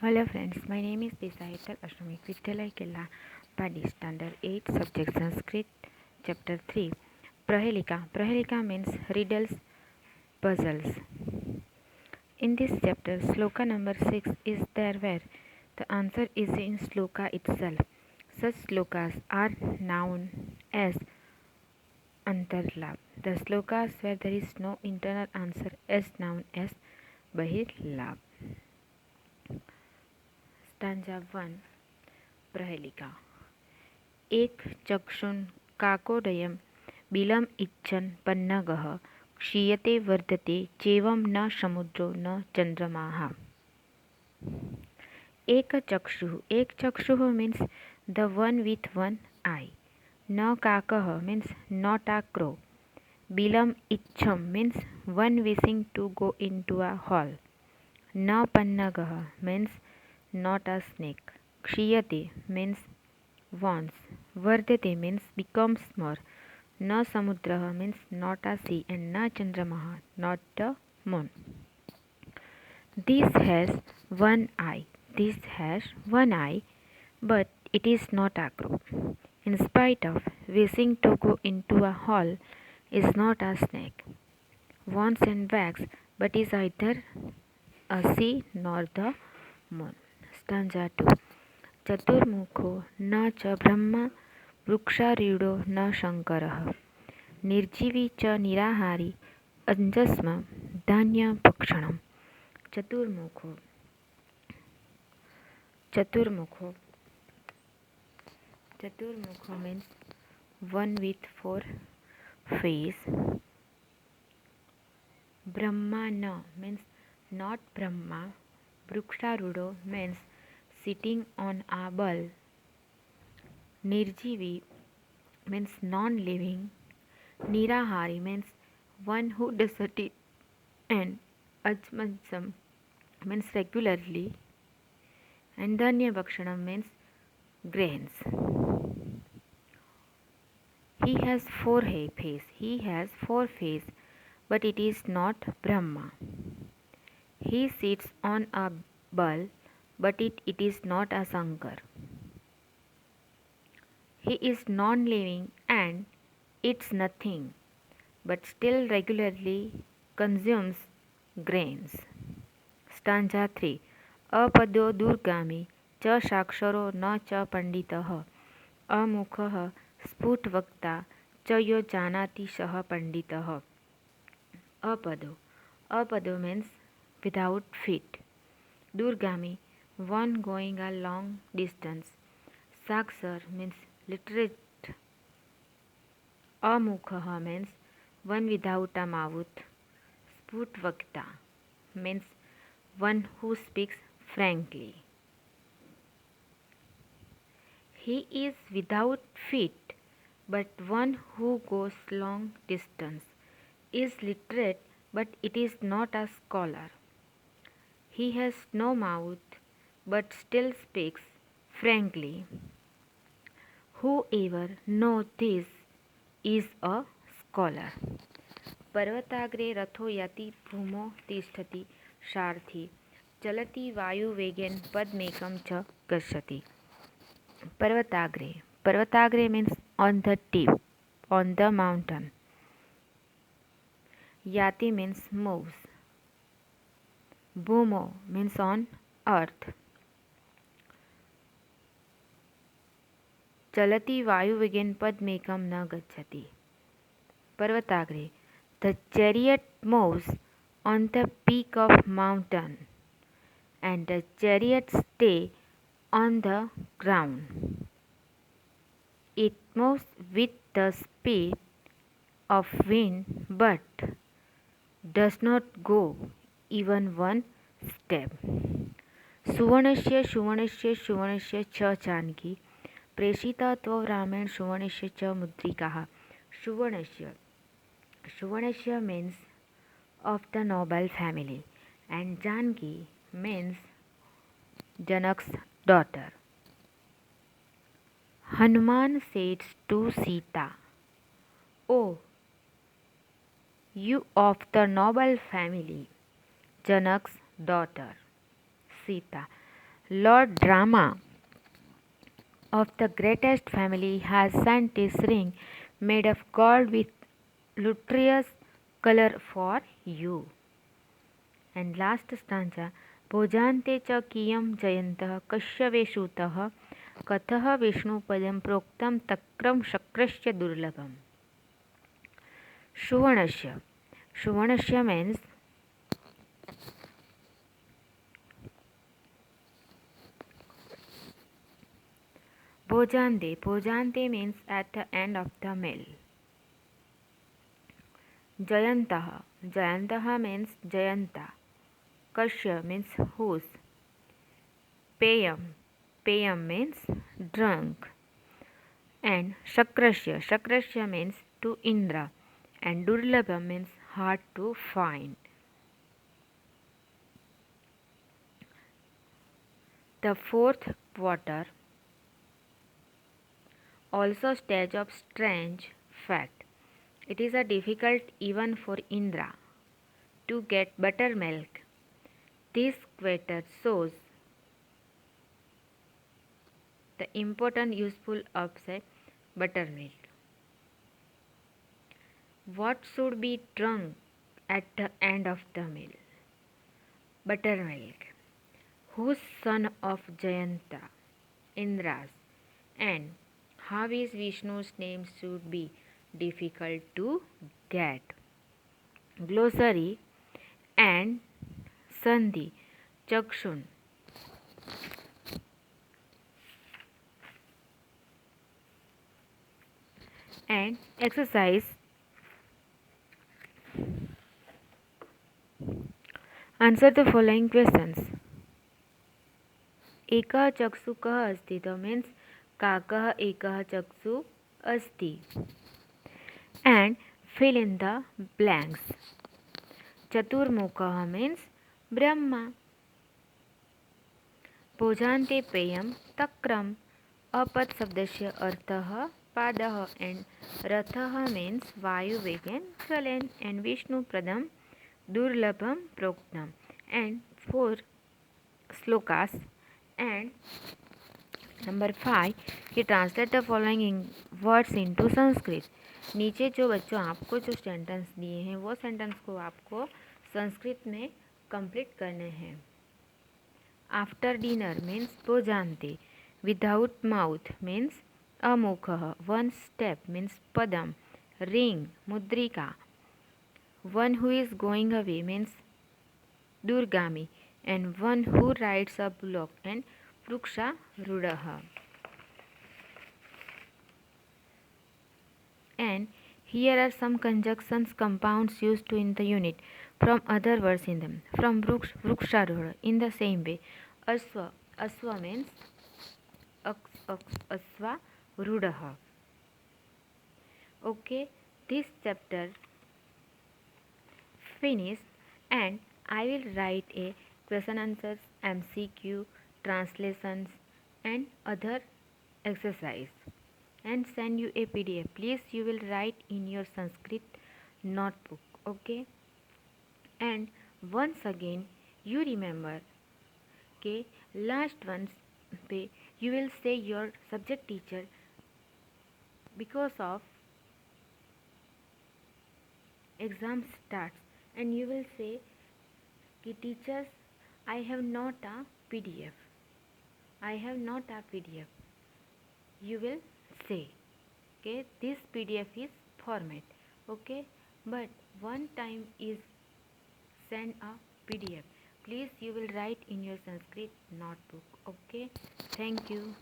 Hello friends, my name is Desaital Ashramik Vidyalaya Killa Padi Standard 8 Subject Sanskrit Chapter 3 Prahelika. Prahelika means riddles, puzzles. In this chapter, sloka number 6 is there where the answer is in sloka itself. Such slokas are known as antarlab. The slokas where there is no internal answer is known as bahirlab. Stanza 1 Prahelika. एक चक्षुन् काकोदयं बिलम् इच्छन् पन्नगः क्षीयते वर्धते चेवं न समुद्रो न चंद्रमाः. एक चक्षुः means the one with one eye. न काकः means not a crow. Bilam ichham means one wishing to go into a hall. Na pannagah means not a snake. Kshiyate means once. Vardhate means becomes more. Na samudraha means not a sea, and na chandramaha not the moon. This has one eye. This has one eye, but it is not a crow. In spite of wishing to go into a hall, is not a snake. Wants and wags, but is either a sea nor the moon. Stanza 2. चतुर्मुखो न च ब्रह्मा वृक्षारूढो न शङ्करः निर्जीवी च निराहारी अञ्जस्म धान्यभक्षणम्. चतुर्मुखो चतुर्मुखो चतुर्मुखो means one with four face. Brahma na means not Brahma. Vruksharudo means sitting on a bull. Nirjivi means non-living. Nirahari means one who doesn't eat. And Ajmansam means regularly. And Dhanya Bhakshanam means grains. He has four face. He has four face, but it is not Brahma. He sits on a bull, but it is not a Sankar. He is non-living and eats nothing, but still regularly consumes grains. Stanza 3. अपदो दूरगामी च साक्षरो न च पंडितः अमुखः स्फुटवक्ता च यो जानाति सः पंडितः. Apado means without feet. Durgami, one going a long distance. Sakshar means literate. Amukha means one without a mouth. Sputvakta means one who speaks frankly. He is without feet, but one who goes long distance. Is literate, but it is not a scholar. He has no mouth, but still speaks frankly. Whoever knows this is a scholar. पर्वताग्रे रथो याति भूमौ तिष्ठति सारथि चलति वायुवेगेन पदमेकं च गच्छति. Parvatagre means on the tip, on the mountain. Yati means moves. Bhumo means on earth. Chalati vayuvegen padmekam na gacchati. Parvatagre, the chariot moves on the peak of mountain, and the chariot stay on the ground. It moves with the speed of wind, but does not go even one step. सुवर्णस्य सुवर्णस्य सुवर्णस्य च जानकी प्रेषिता त्वं रामेण सुवर्णस्य च मुद्रिकाः. Suvarnasya means of the noble family, and Janki means Janak's daughter. Hanuman said to Sita, "O you of the noble family, Janak's daughter, Sita, Lord Drama of the greatest family has sent his ring made of gold with lustrous color for you. And last stanza, भोजान्ते च कियं जयन्तः कश्यपेषुतः कथः विष्णुपदं प्रोक्तं तक्रं शक्रस्य दुर्लभम्. Suvarnasya. Suvarnasya means Bhojante. Bhojante means at the end of the meal. Jayantaha. Jayantaha means Jayanta. Kashya means whose. Payam. Payam means drunk. And Shakrasya. Shakrasya means to Indra. And Durlabha means hard to find. The fourth quarter also stage of strange fact. It is a difficult even for Indra to get buttermilk. This quarter shows the important useful of say buttermilk. What should be drunk at the end of the meal? Buttermilk. Whose son of Jayanta? Indra's. And how is Vishnu's name should be difficult to get? Glossary and Sandhi. Chakshun. And exercise. Answer the following questions. एकः चक्षुकः अस्ति. The means काकः एकः चक्षु अस्ति. And fill in the blanks. चतुर्मुखः means Brahma. भोजान्ते पेयं तक्रम. अपद शब्दस्य अर्थः पादः. and रथः means वायु वेगेन चलेन. and Vishnu Padma दुर्लभम प्रोक्तम. and 4 slokas. And number 5 he translate the following words into Sanskrit. नीचे जो बच्चों आपको जो सेंटेंस दिए हैं वो सेंटेंस को आपको संस्कृत में कंप्लीट करने हैं. आफ्टर डिनर मीन्स भोजान्ते. विदाउट माउथ मीन्स अमुखः. वन स्टेप मीन्स पदम. रिंग मुद्रिका. One who is going away means दूरगामी. and one who rides a bullock. and vruksha rudaha. And here are some conjunctions compounds used to in the unit from other words in them. From vruksha ruda. In the same way, aswa. Aswa means asva rudaha. Okay, this chapter finished, and I will write a question answers, MCQ, translations and other exercise and send you a PDF. Please you will write in your Sanskrit notebook. Okay, and once again you remember okay, last once you will say your subject teacher because of exam starts, and you will say कि teachers I have not a PDF. I have not a PDF. You will say, okay, this PDF is format. Okay, but one time is send a PDF. Please you will write in your Sanskrit notebook. Okay, thank you.